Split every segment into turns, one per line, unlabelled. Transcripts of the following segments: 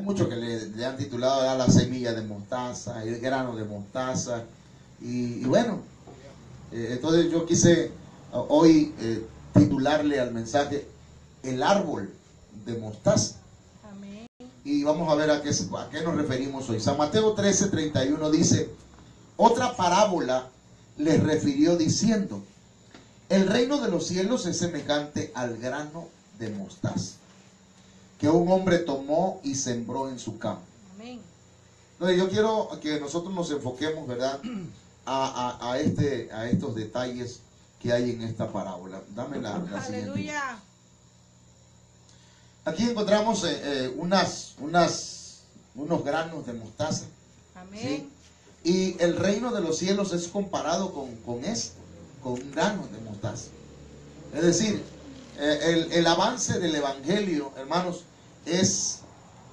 Hay muchos que le han titulado ya la semilla de mostaza, el grano de mostaza. Y bueno, entonces yo quise hoy titularle al mensaje el árbol de mostaza.
Amén.
Y vamos a ver a qué nos referimos hoy. San Mateo 13:31 dice: otra parábola les refirió diciendo: el reino de los cielos es semejante al grano de mostaza que un hombre tomó y sembró en su campo.
Amén.
Entonces yo quiero que nosotros nos enfoquemos, ¿verdad?, a estos detalles que hay en esta parábola. Dame la siguiente.
Aleluya.
Aquí encontramos unos granos de mostaza.
Amén.
¿Sí? Y el reino de los cielos es comparado con un grano de mostaza. Es decir, el avance del evangelio, hermanos, es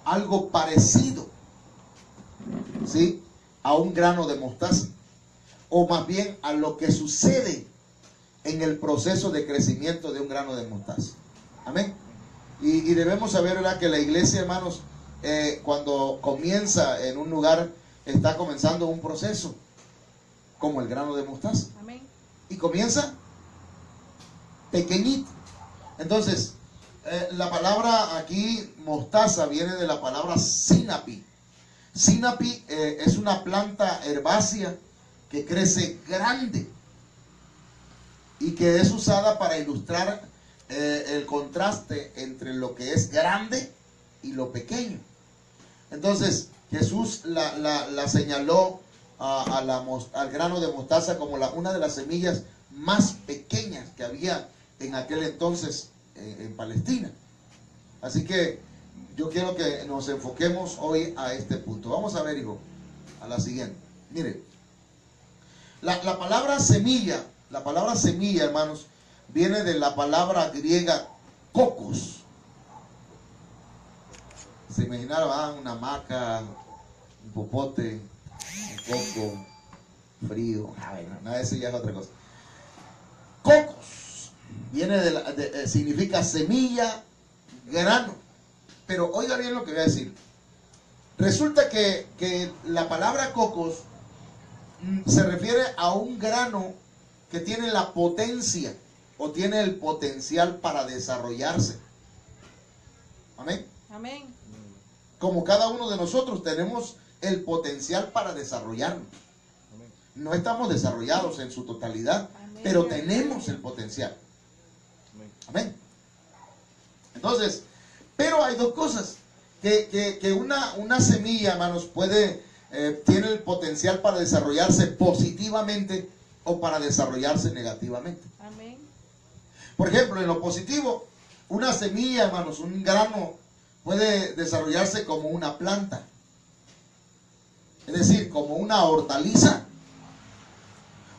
algo parecido, ¿sí?, a un grano de mostaza, o más bien a lo que sucede en el proceso de crecimiento de un grano de mostaza. Amén. Y debemos saber, ¿verdad?, que la iglesia, hermanos, cuando comienza en un lugar, está comenzando un proceso como el grano de mostaza.
Amén.
Y comienza pequeñito. Entonces, la palabra aquí mostaza viene de la palabra sinapi. Sinapi es una planta herbácea que crece grande y que es usada para ilustrar el contraste entre lo que es grande y lo pequeño. Entonces Jesús la señaló al grano de mostaza como una de las semillas más pequeñas que había en aquel entonces en Palestina. Así que yo quiero que nos enfoquemos hoy a este punto. Vamos a ver, hijo, a la siguiente. Mire, la palabra semilla, hermanos, viene de la palabra griega cocos. Se imaginaron una hamaca, un popote, un coco frío. Nada de eso, ya es otra cosa. Cocos viene significa semilla, grano. Pero oiga bien lo que voy a decir. Resulta que la palabra cocos se refiere a un grano que tiene la potencia o tiene el potencial para desarrollarse. Amén.
Amén.
Como cada uno de nosotros tenemos el potencial para desarrollarnos. No estamos desarrollados en su totalidad,
Amén.
pero tenemos el potencial. Amén. Entonces, pero hay dos cosas. Que una semilla, hermanos, tiene el potencial para desarrollarse positivamente o para desarrollarse negativamente.
Amén.
Por ejemplo, en lo positivo, una semilla, hermanos, un grano, puede desarrollarse como una planta. Es decir, como una hortaliza.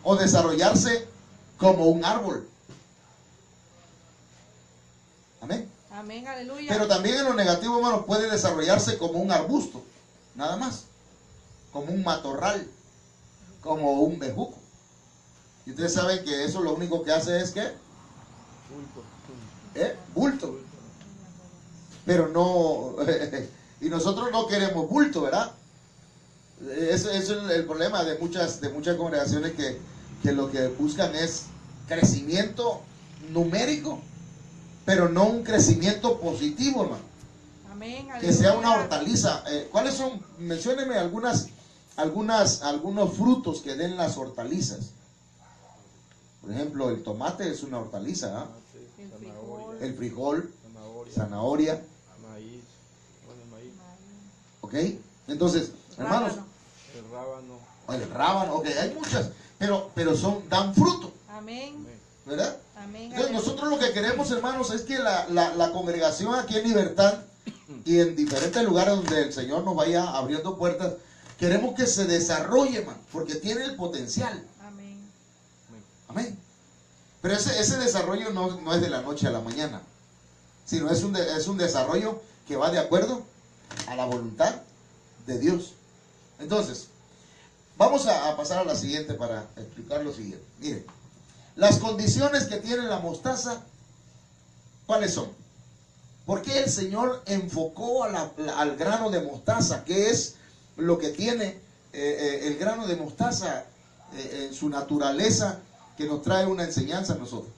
O desarrollarse como un árbol. Amén.
Amén. Aleluya.
Pero también en lo negativo, hermanos, puede desarrollarse como un arbusto. Nada más. Como un matorral. Como un bejuco. Y ustedes saben que eso lo único que hace es ¿qué? Bulto. Pero no, y nosotros no queremos bulto, ¿verdad? Eso es el problema de muchas congregaciones que lo que buscan es crecimiento numérico, pero no un crecimiento positivo, hermano.
Amén.
Que sea una hortaliza. ¿Cuáles son? Mencióneme algunos frutos que den las hortalizas. Por ejemplo, el tomate es una hortaliza, ¿eh?
El frijol.
El frijol, zanahoria.
Maíz.
¿Ok? Entonces, hermanos, el rábano, ok, hay muchas, pero dan fruto,
Amén.
¿verdad?
Amén.
Entonces nosotros lo que queremos, hermanos, es que la congregación aquí en Libertad y en diferentes lugares donde el Señor nos vaya abriendo puertas, queremos que se desarrolle, hermano, porque tiene el potencial.
Amén.
Amén. Pero ese desarrollo no es de la noche a la mañana, sino es un desarrollo que va de acuerdo a la voluntad de Dios. Entonces, vamos a pasar a la siguiente para explicar lo siguiente. Miren, las condiciones que tiene la mostaza, ¿cuáles son? ¿Por qué el Señor enfocó al grano de mostaza? ¿Qué es lo que tiene el grano de mostaza en su naturaleza que nos trae una enseñanza a nosotros?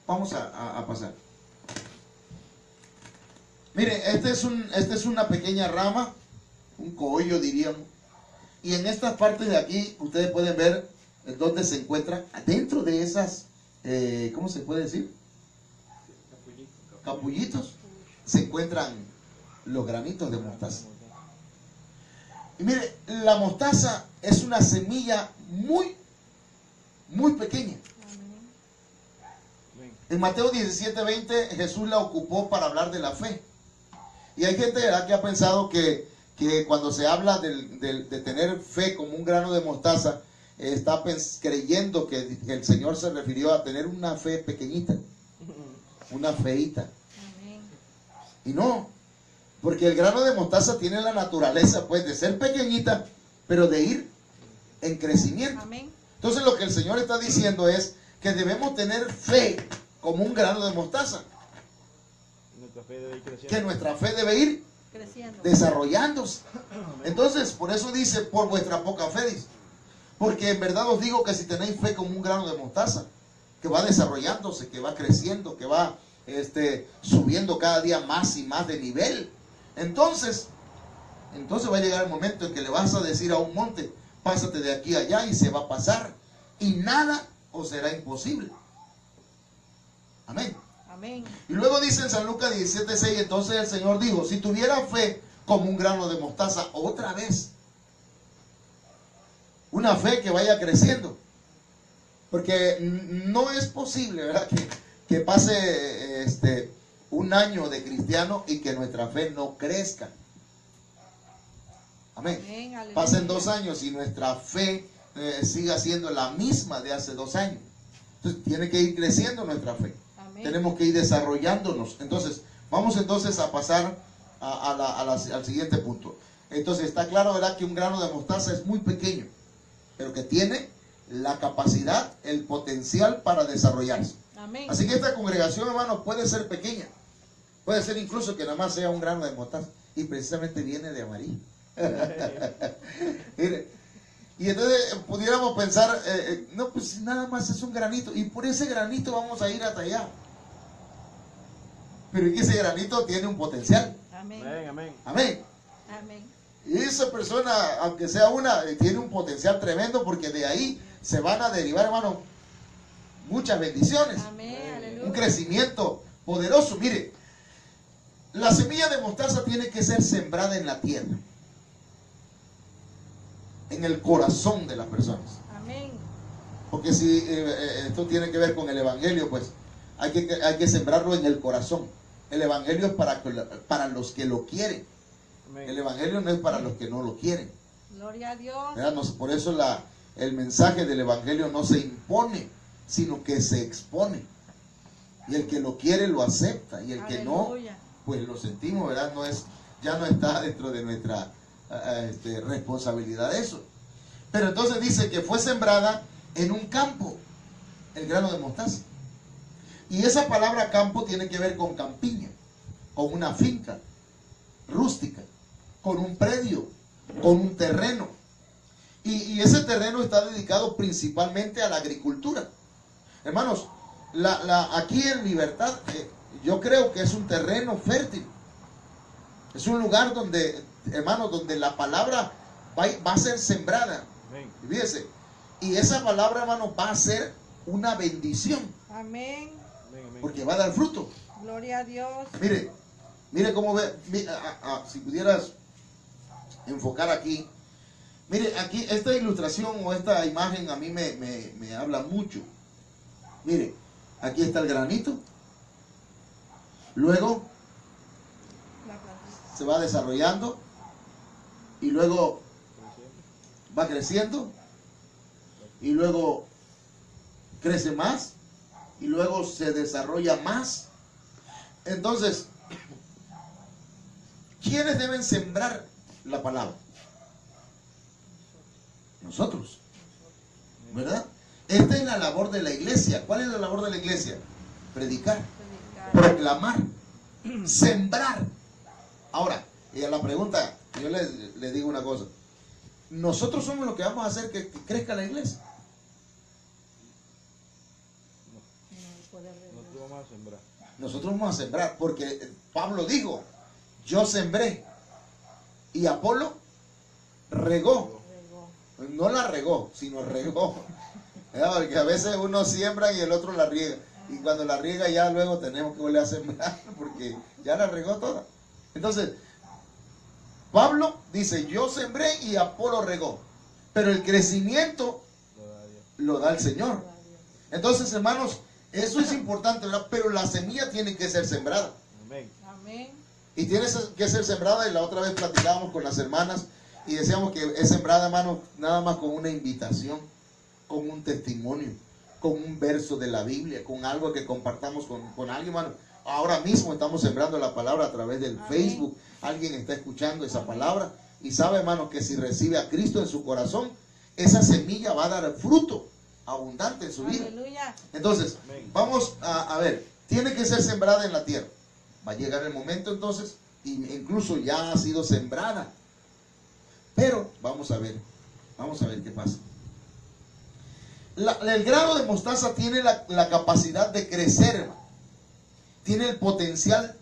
Vamos a pasar. Mire, esta es una pequeña rama, un cogollo diríamos. Y en estas partes de aquí ustedes pueden ver dónde se encuentran. Dentro de esas, ¿cómo se puede decir? Capullitos. Se encuentran los granitos de mostaza. Y mire, la mostaza es una semilla muy, muy pequeña. En Mateo 17:20 Jesús la ocupó para hablar de la fe. Y hay gente, ¿verdad?, que ha pensado que cuando se habla de tener fe como un grano de mostaza, está creyendo que el Señor se refirió a tener una fe pequeñita, una feíta.
Amén.
Y no, porque el grano de mostaza tiene la naturaleza, pues, de ser pequeñita, pero de ir en crecimiento.
Amén.
Entonces lo que el Señor está diciendo es que debemos tener fe como un grano de mostaza. Que nuestra fe debe ir
Creciendo.
desarrollándose. Entonces, por eso dice, por vuestra poca fe, dice. Porque en verdad os digo que si tenéis fe como un grano de mostaza, que va desarrollándose, que va creciendo, que va subiendo cada día más y más de nivel, entonces va a llegar el momento en que le vas a decir a un monte, pásate de aquí a allá, y se va a pasar, y nada os será imposible. Amén.
Amén.
Y luego dice en San Lucas 17:6, entonces el Señor dijo, si tuviera fe como un grano de mostaza, otra vez, una fe que vaya creciendo, porque no es posible, ¿verdad?, que pase un año de cristiano y que nuestra fe no crezca. Amén.
Amén, aleluya.
Pasen 2 años y nuestra fe siga siendo la misma de hace 2 años. Entonces tiene que ir creciendo nuestra fe.
Amén.
Tenemos que ir desarrollándonos. Entonces, vamos entonces a pasar al siguiente punto. Entonces, está claro, ¿verdad?, que un grano de mostaza es muy pequeño, pero que tiene la capacidad, el potencial para desarrollarse.
Amén.
Así que esta congregación, hermano, puede ser pequeña. Puede ser incluso que nada más sea un grano de mostaza. Y precisamente viene de amarillo. Mire, y entonces pudiéramos pensar, no, pues nada más es un granito. Y por ese granito vamos a ir hasta allá. Pero es que ese granito tiene un potencial.
Amén.
Amén.
Amén.
Amén.
Y esa persona, aunque sea una, tiene un potencial tremendo, porque de ahí se van a derivar, hermano, muchas bendiciones.
Amén. Aleluya.
Un crecimiento poderoso. Mire, la semilla de mostaza tiene que ser sembrada en la tierra, en el corazón de las personas.
Amén.
Porque si esto tiene que ver con el evangelio, pues hay que sembrarlo en el corazón. El evangelio es para los que lo quieren.
Amén.
El evangelio no es para los que no lo quieren.
Gloria a Dios.
¿Verdad? Por eso el mensaje del evangelio no se impone, sino que se expone. Y el que lo quiere lo acepta, y el que no,
Aleluya.
pues lo sentimos, ¿verdad? Ya no está dentro de nuestra responsabilidad eso. Pero entonces dice que fue sembrada en un campo, el grano de mostaza. Y esa palabra campo tiene que ver con campiña, con una finca rústica, con un predio, con un terreno. Y ese terreno está dedicado principalmente a la agricultura. Hermanos, aquí en Libertad, yo creo que es un terreno fértil. Es un lugar donde, hermanos, donde la palabra va a ser sembrada.
Amén.
Y fíjese, y esa palabra, hermano, va a ser una bendición,
Amén.
Amén.
porque va a dar fruto.
Gloria a Dios.
Mire cómo ve, si pudieras enfocar aquí. Mire, aquí esta ilustración o esta imagen a mí me habla mucho. Mire, aquí está el granito. Luego
La plantita.
se va desarrollando. Y luego va creciendo. Y luego crece más. Y luego se desarrolla más. Entonces, ¿quiénes deben sembrar la palabra? Nosotros, ¿verdad? Esta es la labor de la iglesia. ¿Cuál es la labor de la iglesia? Predicar,
Predicar.
proclamar sembrar. Ahora, y a la pregunta, yo le digo una cosa. Nosotros somos los que vamos a hacer que crezca la iglesia.
Nosotros vamos a sembrar.
Nosotros vamos a sembrar, porque Pablo dijo, yo sembré y Apolo regó. No la regó, sino regó. Porque a veces uno siembra y el otro la riega. Y cuando la riega ya luego tenemos que volver a sembrar porque ya la regó toda. Entonces, Pablo dice, yo sembré y Apolo regó. Pero el crecimiento lo da el Señor. Entonces, hermanos, eso es importante, ¿verdad? Pero la semilla tiene que ser sembrada.
Amén.
Amén.
Y tiene que ser sembrada. Y la otra vez platicábamos con las hermanas y decíamos que es sembrada, hermano, nada más con una invitación, con un testimonio, con un verso de la Biblia, con algo que compartamos con alguien, hermano. Ahora mismo estamos sembrando la palabra a través del
Amén.
Facebook. Alguien está escuchando esa palabra y sabe, hermano, que si recibe a Cristo en su corazón, esa semilla va a dar fruto abundante en su vida.
Aleluya.
Entonces,
Amén.
vamos a ver, tiene que ser sembrada en la tierra. Va a llegar el momento entonces, incluso ya ha sido sembrada. Pero vamos a ver qué pasa. El grano de mostaza tiene la capacidad de crecer, hermano. Tiene el potencial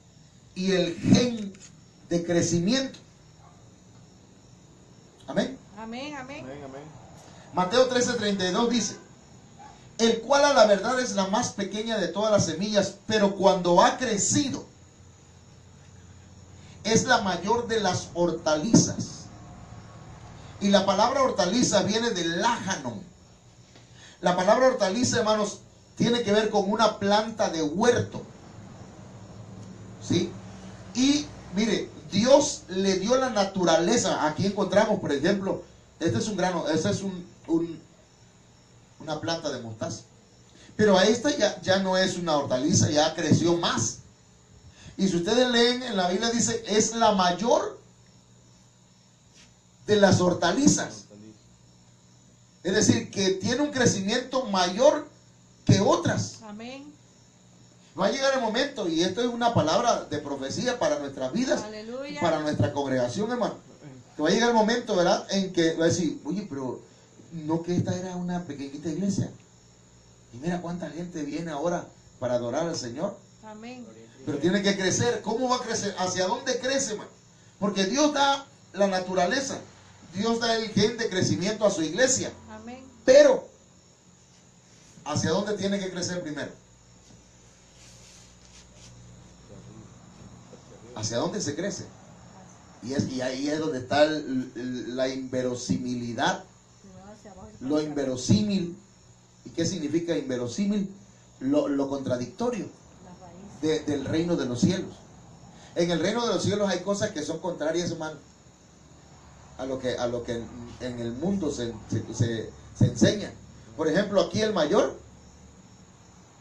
y el gen de crecimiento. Amén.
Amén. Amén.
Amén, amén.
Mateo 13:32 dice, el cual a la verdad es la más pequeña de todas las semillas, pero cuando ha crecido, es la mayor de las hortalizas. Y la palabra hortaliza viene del lájano. La palabra hortaliza, hermanos, tiene que ver con una planta de huerto. ¿Sí? Y mire, Dios le dio la naturaleza. Aquí encontramos, por ejemplo, este es un grano, este es una planta de mostaza. Pero a esta ya no es una hortaliza, ya creció más. Y si ustedes leen en la Biblia, dice, es la mayor de las hortalizas. Es decir, que tiene un crecimiento mayor que otras.
Amén.
Va a llegar el momento, y esto es una palabra de profecía para nuestras vidas,
Aleluya.
para nuestra congregación, hermano. Que va a llegar el momento, ¿verdad?, en que va a decir, oye, pero no, que esta era una pequeñita iglesia. Y mira cuánta gente viene ahora para adorar al Señor.
Amén.
Pero tiene que crecer. ¿Cómo va a crecer? ¿Hacia dónde crece, hermano? Porque Dios da la naturaleza. Dios da el gen de crecimiento a su iglesia.
Amén.
Pero, ¿hacia dónde tiene que crecer primero? ¿Hacia dónde se crece? Y ahí es donde está la inverosimilidad,
Hacia abajo.
lo inverosímil. ¿Y qué significa inverosímil? Lo contradictorio
Las raíces.
del reino de los cielos. En el reino de los cielos hay cosas que son contrarias, hermano, a lo que en el mundo se enseña. Por ejemplo, aquí el mayor,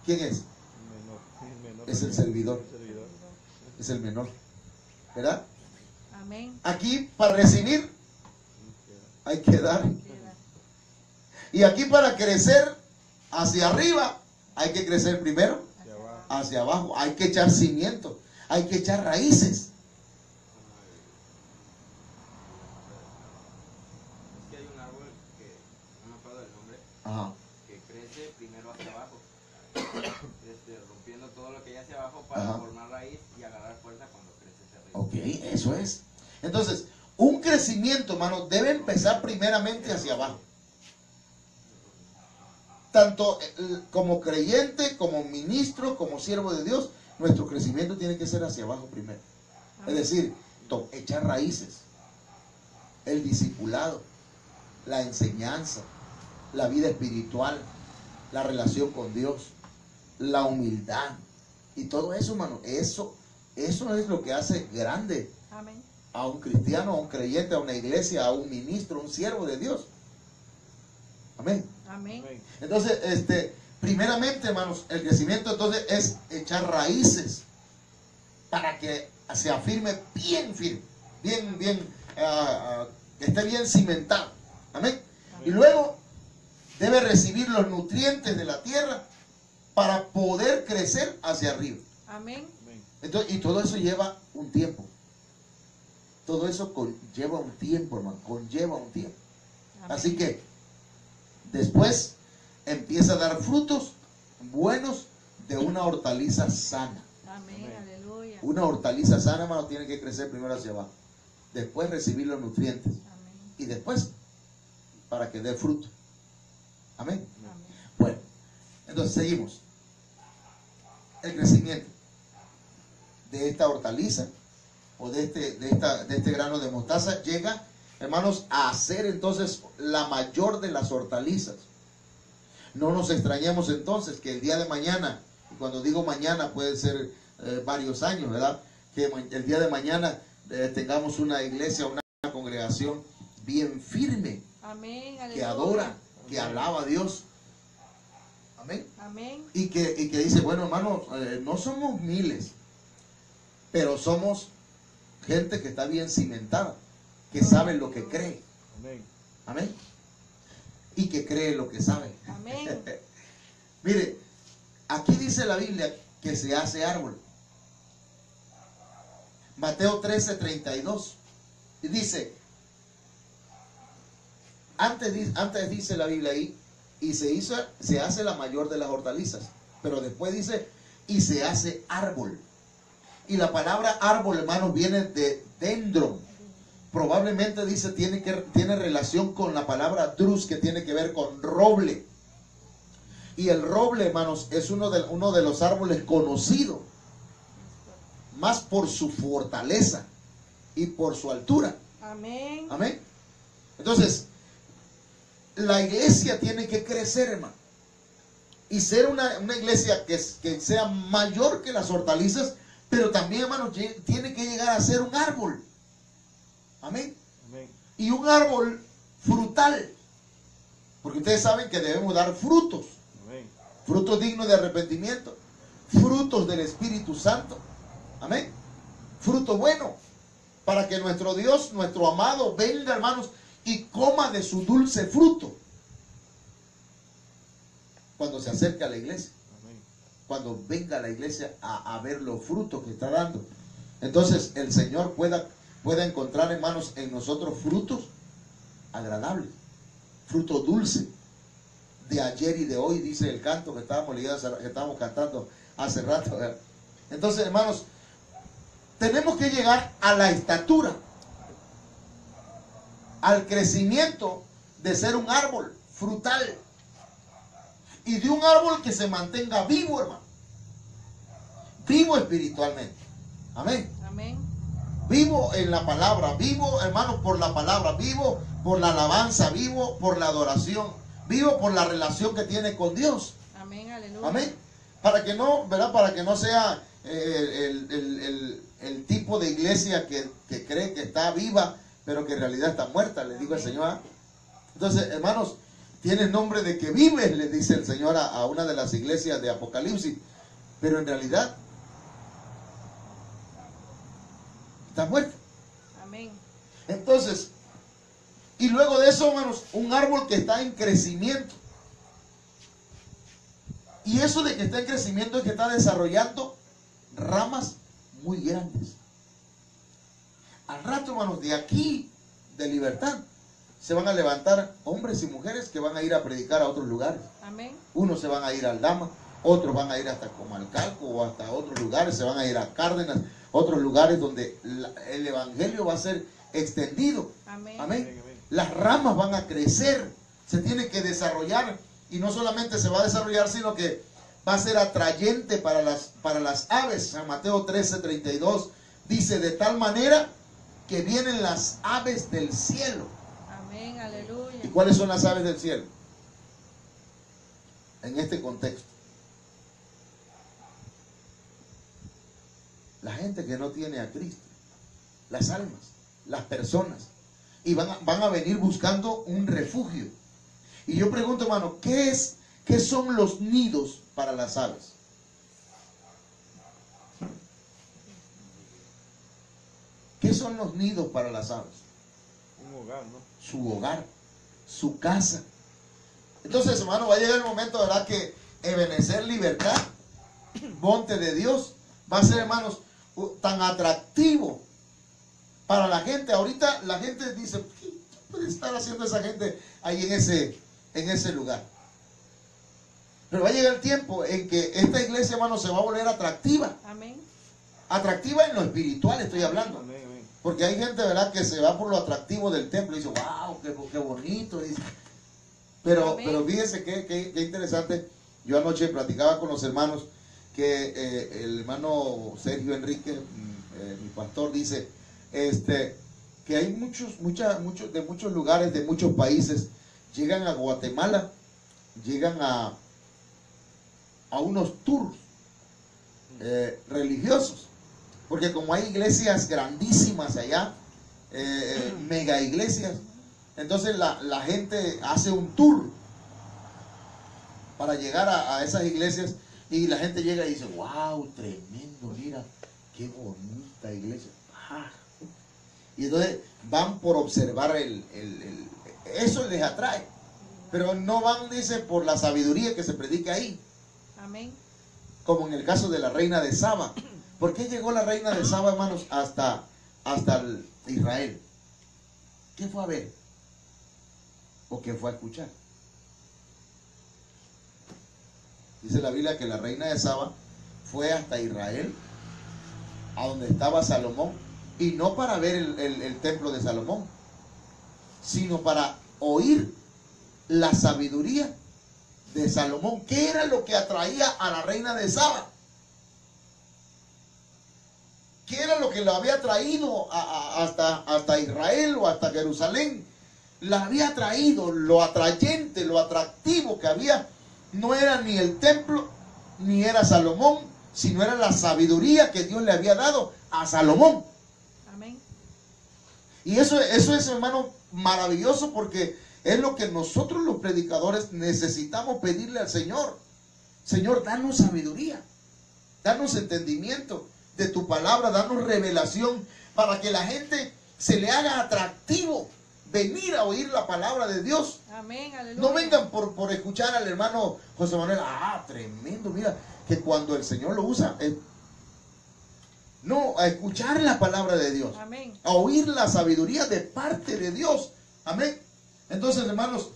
¿quién es?
Menor.
Es el servidor. Es el menor, ¿verdad?
Amén.
Aquí para recibir hay que dar.
Queda.
Y aquí para crecer hacia arriba hay que crecer primero
Hacia abajo.
hacia abajo. Hay que echar cimiento, hay que echar raíces.
Es que hay un árbol que no me acuerdo del nombre,
Ajá.
que crece primero hacia abajo, rompiendo todo lo que hay hacia abajo para
Ajá.
formar raíz y agarrar fuerza cuando crece hacia arriba.
Ok, eso es. Entonces, un crecimiento, hermano, debe empezar primeramente hacia abajo. Tanto como creyente, como ministro, como siervo de Dios, nuestro crecimiento tiene que ser hacia abajo primero. Es decir, echar raíces, el discipulado, la enseñanza, la vida espiritual, la relación con Dios, la humildad y todo eso, hermano. Eso es lo que hace grande
Amén.
a un cristiano, a un creyente, a una iglesia, a un ministro, a un siervo de Dios. Amén.
Amén.
Amén.
Entonces, primeramente, hermanos, el crecimiento entonces es echar raíces para que se afirme bien firme, bien, que esté bien cimentado. Amén. Y luego debe recibir los nutrientes de la tierra para poder crecer hacia arriba.
Amén.
Amén.
Entonces, y todo eso lleva un tiempo. Todo eso lleva un tiempo, hermano, conlleva un tiempo.
Amén.
Así que después empieza a dar frutos buenos de una hortaliza sana.
Amén, aleluya.
Una hortaliza sana, hermano, tiene que crecer primero hacia abajo. Después recibir los nutrientes.
Amén.
Y después para que dé fruto. Amén.
Amén.
Bueno, entonces seguimos. El crecimiento de esta hortaliza o de este grano de mostaza llega, hermanos, a ser entonces la mayor de las hortalizas. No nos extrañemos entonces que el día de mañana, y cuando digo mañana puede ser varios años, ¿verdad? Que el día de mañana tengamos una iglesia, una congregación bien firme,
Amén, aleluya.
que adora, que alaba a Dios. Amén.
Amén.
Y que dice, bueno, hermano, no somos miles, pero somos gente que está bien cimentada, que sabe lo que cree.
Amén.
Amén. Y que cree lo que sabe.
Amén.
Mire, aquí dice la Biblia que se hace árbol. Mateo 13:32. Y dice, antes dice la Biblia ahí, y se hace la mayor de las hortalizas. Pero después dice, y se hace árbol. Y la palabra árbol, hermanos, viene de dendron. Probablemente dice, tiene relación con la palabra drus, que tiene que ver con roble. Y el roble, hermanos, es uno de los árboles conocidos, más por su fortaleza y por su altura.
Amén.
Amén. Entonces, la iglesia tiene que crecer, hermano, y ser una iglesia que sea mayor que las hortalizas, pero también, hermano, tiene que llegar a ser un árbol. Amén.
Amén.
Y un árbol frutal, porque ustedes saben que debemos dar frutos,
Amén.
frutos dignos de arrepentimiento, frutos del Espíritu Santo. Amén. Fruto bueno, para que nuestro Dios, nuestro amado, venga, hermanos, y coma de su dulce fruto cuando se acerque a la iglesia.
Amén.
Cuando venga a la iglesia a ver los frutos que está dando. Entonces el Señor pueda encontrar, hermanos, en nosotros frutos agradables, fruto dulce de ayer y de hoy, dice el canto que estábamos cantando hace rato, ¿verdad? Entonces, hermanos, tenemos que llegar a la estatura, al crecimiento de ser un árbol frutal, y de un árbol que se mantenga vivo, hermano, vivo espiritualmente. Amén.
Amén.
Vivo en la palabra, vivo, hermano, por la palabra, vivo por la alabanza, vivo por la adoración, vivo por la relación que tiene con Dios.
Amén, aleluya.
Amén. Para que no, ¿verdad? Para que no sea el tipo de iglesia que cree que está viva, pero que en realidad está muerta, le digo al Señor. Entonces, hermanos, tienes nombre de que vives, le dice el Señor a una de las iglesias de Apocalipsis, pero en realidad está muerta.
Amén.
Entonces, y luego de eso, hermanos, un árbol que está en crecimiento. Y eso de que está en crecimiento es que está desarrollando ramas muy grandes. Al rato, hermanos, de aquí, de Libertad, se van a levantar hombres y mujeres que van a ir a predicar a otros lugares.
Amén.
Unos se van a ir al Dama, otros van a ir hasta Comalcalco o hasta otros lugares, se van a ir a Cárdenas, otros lugares donde el evangelio va a ser extendido.
Amén.
Amén.
Amén, amén.
Las ramas van a crecer, se tiene que desarrollar, y no solamente se va a desarrollar, sino que va a ser atrayente para las aves. San Mateo 13:32 dice, de tal manera que vienen las aves del cielo.
Amén, aleluya.
¿Y cuáles son las aves del cielo? En este contexto, la gente que no tiene a Cristo, las almas, las personas, y van a venir buscando un refugio. Y yo pregunto, hermano, ¿qué son los nidos para las aves? ¿Qué son los nidos para las aves?
Un hogar, ¿no?
Su hogar, su casa. Entonces, hermano, va a llegar el momento, ¿verdad?, que Ebenecer Libertad, Monte de Dios, va a ser, hermanos, tan atractivo para la gente. Ahorita la gente dice, ¿qué puede estar haciendo esa gente ahí en ese lugar? Pero va a llegar el tiempo en que esta iglesia, hermano, se va a volver atractiva.
Amén.
Atractiva en lo espiritual estoy hablando.
Amén, amén.
Porque hay gente, ¿verdad?, que se va por lo atractivo del templo y dice, wow, qué bonito. Pero fíjense qué interesante. Yo anoche platicaba con los hermanos que el hermano Sergio Enrique, mi pastor, dice que hay muchos de muchos lugares, de muchos países, llegan a Guatemala, llegan a unos tours religiosos, porque como hay iglesias grandísimas allá, mega iglesias, entonces la gente hace un tour para llegar a esas iglesias, y la gente llega y dice, wow, tremendo, mira, qué bonita iglesia. Y entonces van por observar eso les atrae, pero no van, dice, por la sabiduría que se predica ahí.
Amén.
Como en el caso de la reina de Saba. ¿Por qué llegó la reina de Saba, hermanos, hasta Israel? ¿Qué fue a ver? ¿O qué fue a escuchar? Dice la Biblia que la reina de Saba fue hasta Israel, a donde estaba Salomón, y no para ver el templo de Salomón, sino para oír la sabiduría de Salomón. ¿Qué era lo que atraía a la reina de Saba? ¿Qué era lo que la había traído hasta Israel o hasta Jerusalén? La había traído, lo atrayente, lo atractivo que había, no era ni el templo, ni era Salomón, sino era la sabiduría que Dios le había dado a Salomón.
Amén.
Y eso es, hermano, maravilloso, porque es lo que nosotros los predicadores necesitamos pedirle al Señor. Señor, danos sabiduría, danos entendimiento de tu palabra, danos revelación, para que la gente se le haga atractivo venir a oír la palabra de Dios.
Amén, aleluya.
No vengan por escuchar al hermano José Manuel, tremendo, mira, que cuando el Señor lo usa, no, a escuchar la palabra de Dios.
Amén.
A oír la sabiduría de parte de Dios. Amén. Entonces, hermanos,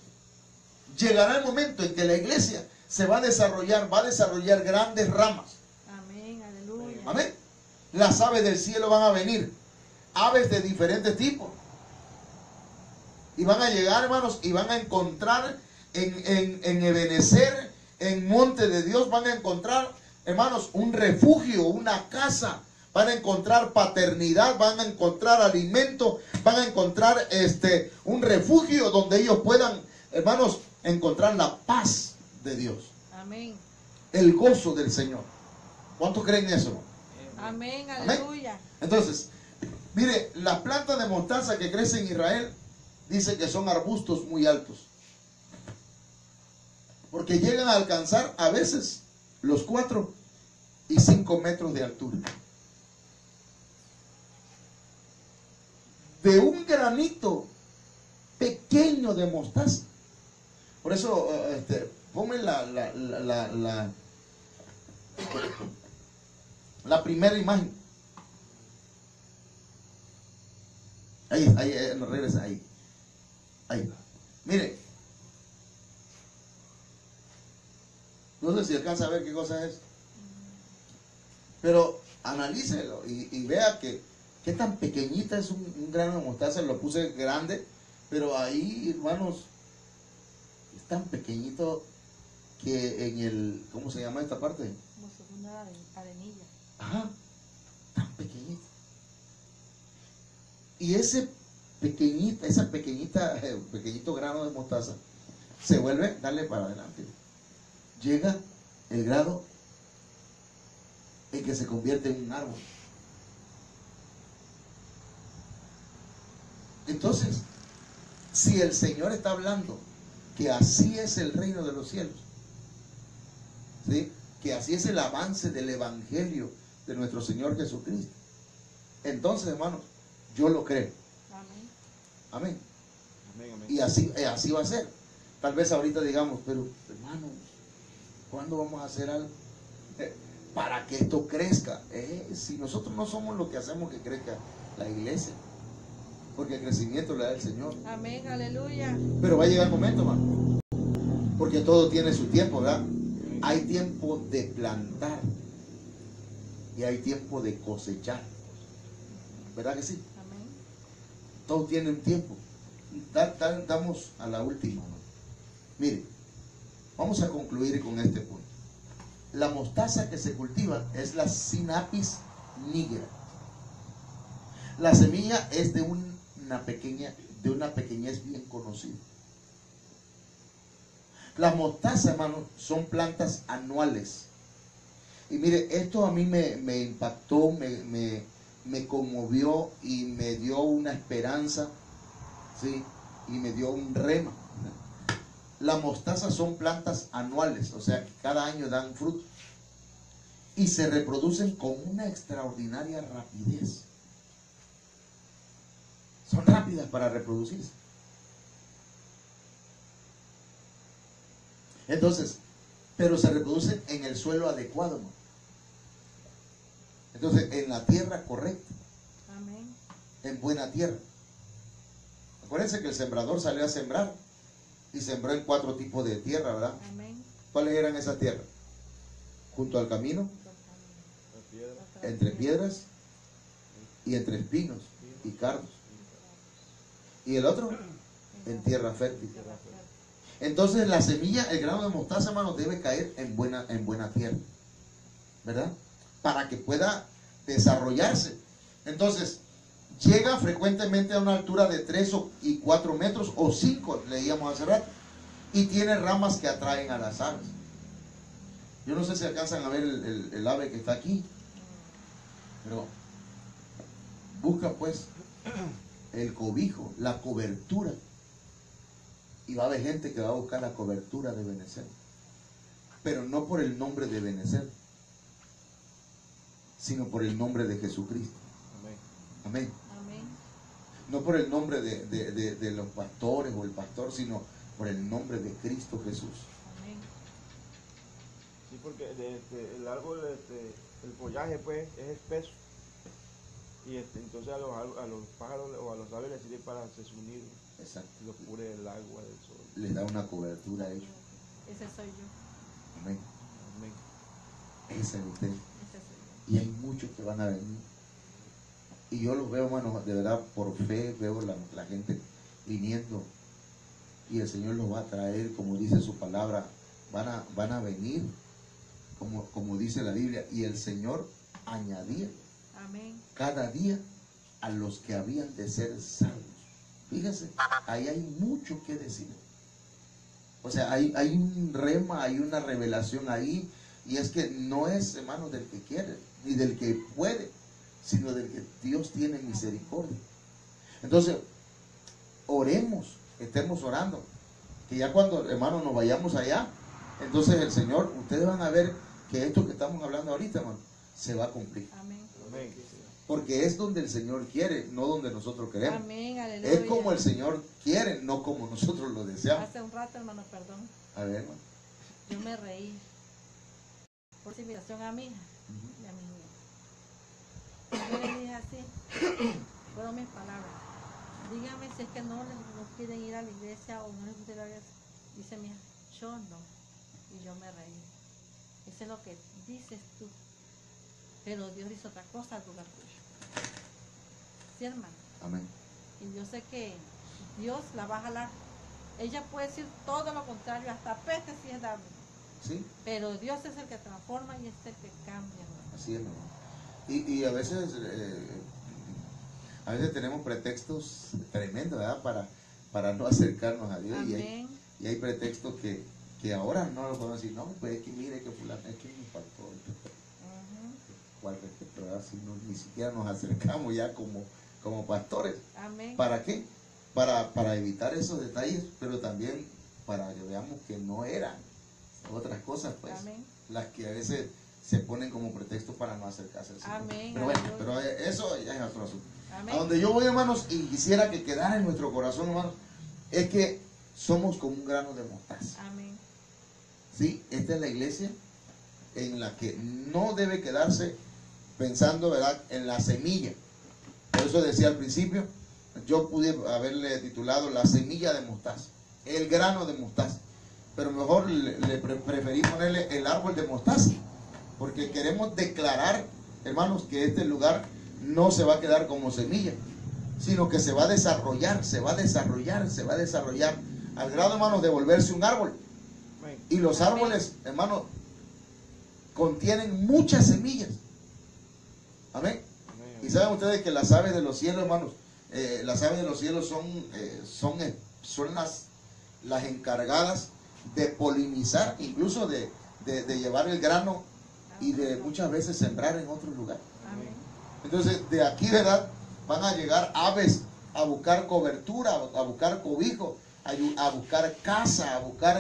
llegará el momento en que la iglesia se va a desarrollar grandes ramas.
Amén, aleluya.
Amén. Las aves del cielo van a venir, aves de diferentes tipos, y van a llegar, hermanos, y van a encontrar en Ebenezer, en Monte de Dios, van a encontrar, hermanos, un refugio, una casa. Van a encontrar paternidad, van a encontrar alimento, van a encontrar un refugio donde ellos puedan, hermanos, encontrar la paz de Dios.
Amén.
El gozo del Señor. ¿Cuántos creen eso?
Amén,
Amén.
aleluya.
Entonces, mire, las plantas de mostaza que crecen en Israel, dice que son arbustos muy altos, porque llegan a alcanzar a veces los 4 y 5 metros de altura. De un granito pequeño de mostaza. Por eso, ponme la primera imagen. Ahí, no regresa, ahí. Mire. No sé si alcanza a ver qué cosa es. Pero analícelo y vea que qué tan pequeñita es un grano de mostaza. Lo puse grande, pero ahí, hermanos, es tan pequeñito que en el, ¿cómo se llama esta parte?
Como segunda arenilla.
Ajá, tan pequeñito. Y ese pequeñito grano de mostaza se vuelve, dale para adelante, llega el grado en que se convierte en un árbol. Entonces, si el Señor está hablando que así es el reino de los cielos, ¿sí?, que así es el avance del evangelio de nuestro Señor Jesucristo, entonces, hermanos, yo lo creo.
Amén.
Amén.
Amén, amén.
Y así va a ser. Tal vez ahorita digamos, pero hermano, ¿cuándo vamos a hacer algo? para que esto crezca. Si nosotros no somos lo que hacemos que crezca la iglesia, porque el crecimiento le da el Señor.
Amén, aleluya.
Pero va a llegar el momento, hermano, porque todo tiene su tiempo, ¿verdad? Hay tiempo de plantar y hay tiempo de cosechar, ¿verdad que sí?
Amén.
Todo tiene un tiempo. Damos a la última, ¿no? Mire, vamos a concluir con este punto. La mostaza que se cultiva es la Sinapis nigra. La semilla es de una pequeñez bien conocida. Las mostazas, hermanos, son plantas anuales. Y mire, esto a mí me impactó, me conmovió y me dio una esperanza, ¿sí? Y me dio un rema. Las mostazas son plantas anuales, o sea que cada año dan fruto. Y se reproducen con una extraordinaria rapidez. Son rápidas para reproducirse. Entonces, pero se reproducen en el suelo adecuado, ¿no? Entonces, en la tierra correcta.
Amén.
En buena tierra. Acuérdense que el sembrador salió a sembrar y sembró en 4 tipos de tierra, ¿verdad?
Amén.
¿Cuáles eran esas tierras? Junto al camino,
La piedra.
entre piedras y entre espinos y cardos. Y el otro, en tierra fértil. Entonces la semilla, el grano de mostaza, hermanos, debe caer en buena tierra, ¿verdad? Para que pueda desarrollarse. Entonces, llega frecuentemente a una altura de 3 y 4 metros, o 5, leíamos hace rato, y tiene ramas que atraen a las aves. Yo no sé si alcanzan a ver el ave que está aquí, pero busca pues el cobijo, la cobertura, y va a haber gente que va a buscar la cobertura de Benecer, pero no por el nombre de Benecer, sino por el nombre de Jesucristo.
Amén.
Amén.
Amén.
No por el nombre de los pastores o el pastor, sino por el nombre de Cristo Jesús.
Amén.
Sí, porque el árbol, el follaje pues es espeso. Y entonces a los pájaros o a los aves les sirve para hacer su nido.
Exacto.
Los cubre del agua, del sol.
Les da una cobertura a ellos.
Ese soy yo.
Amén.
Amén.
Ese es usted.
Ese soy
Y hay muchos que van a venir. Y yo los veo, hermanos, de verdad, por fe, veo la gente viniendo. Y el Señor los va a traer, como dice su palabra. Van a venir, como dice la Biblia. Y el Señor añadía
yo. Amén.
cada día a los que habían de ser salvos. Fíjese, ahí hay mucho que decir. O sea, hay un rema, hay una revelación ahí. Y es que no es, hermano, del que quiere, ni del que puede, sino del que Dios tiene misericordia. Entonces, oremos, estemos orando. Que ya cuando, hermano, nos vayamos allá, entonces el Señor, ustedes van a ver que esto que estamos hablando ahorita, hermano, se va a cumplir.
Amén.
Amén.
Porque es donde el Señor quiere, no donde nosotros queremos.
Amén, aleluya.
Es como el Señor quiere, no como nosotros lo deseamos.
Hace un rato, hermano, perdón,
A ver, hermano.
yo me reí por invitación a mi hija y a mi niña. Yo le dije así, fueron mis palabras. Dígame si es que no quieren ir a la iglesia o no les gusta ir a la iglesia. Dice mi hija, yo no. Y yo me reí. Eso es lo que dices tú. Pero Dios hizo otra cosa al lugar tuyo. ¿Sí, hermano?
Amén.
Y yo sé que Dios la va a jalar. Ella puede decir todo lo contrario, hasta peste si es darle.
¿Sí?
Pero Dios es el que transforma y es el que cambia, hermano.
Así es, hermano. Y a veces tenemos pretextos tremendos, ¿verdad? Para no acercarnos a Dios.
Amén.
Y hay pretextos que ahora no lo podemos decir. No, pues es que mire que fulano, es que es mi pastor.
Ujú.
¿Cuál respeto, verdad? Si ni siquiera nos acercamos ya como pastores.
Amén.
¿Para qué? Para evitar esos detalles, pero también para que veamos que no eran otras cosas, pues,
Amén.
las que a veces se ponen como pretexto para no acercarse al Señor.
Amén,
Pero bueno,
aleluya.
pero eso ya es otro asunto.
Amén.
A donde yo voy, hermanos, y quisiera que quedara en nuestro corazón, hermanos, es que somos como un grano de mostaza.
Amén.
¿Sí? Esta es la iglesia en la que no debe quedarse pensando, ¿verdad?, en la semilla. Por eso decía al principio, yo pude haberle titulado la semilla de mostaza, el grano de mostaza, pero mejor preferí ponerle el árbol de mostaza, porque queremos declarar, hermanos, que este lugar no se va a quedar como semilla, sino que se va a desarrollar, se va a desarrollar, se va a desarrollar, al grado, hermanos, de volverse un árbol. Y los árboles, hermanos, contienen muchas semillas. Amén. Y saben ustedes que las aves de los cielos, hermanos, las aves de los cielos son las encargadas de polinizar, incluso de llevar el grano y de muchas veces sembrar en otro lugar.
Amén.
Entonces, de aquí, ¿verdad?, van a llegar aves a buscar cobertura, a buscar cobijo, a buscar casa, a buscar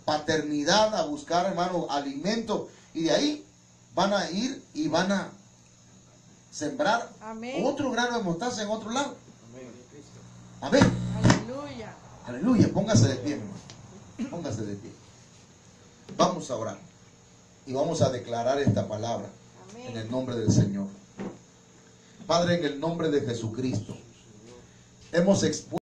paternidad, a buscar, hermano, alimento, y de ahí van a ir y van a sembrar
Amén.
otro grano de mostaza en otro lado.
Amén.
Amén.
Aleluya.
Aleluya. Póngase de pie, mi hermano. Póngase de pie. Vamos a orar y vamos a declarar esta palabra en
Amén.
el nombre del Señor. Padre, en el nombre de Jesucristo, hemos expuesto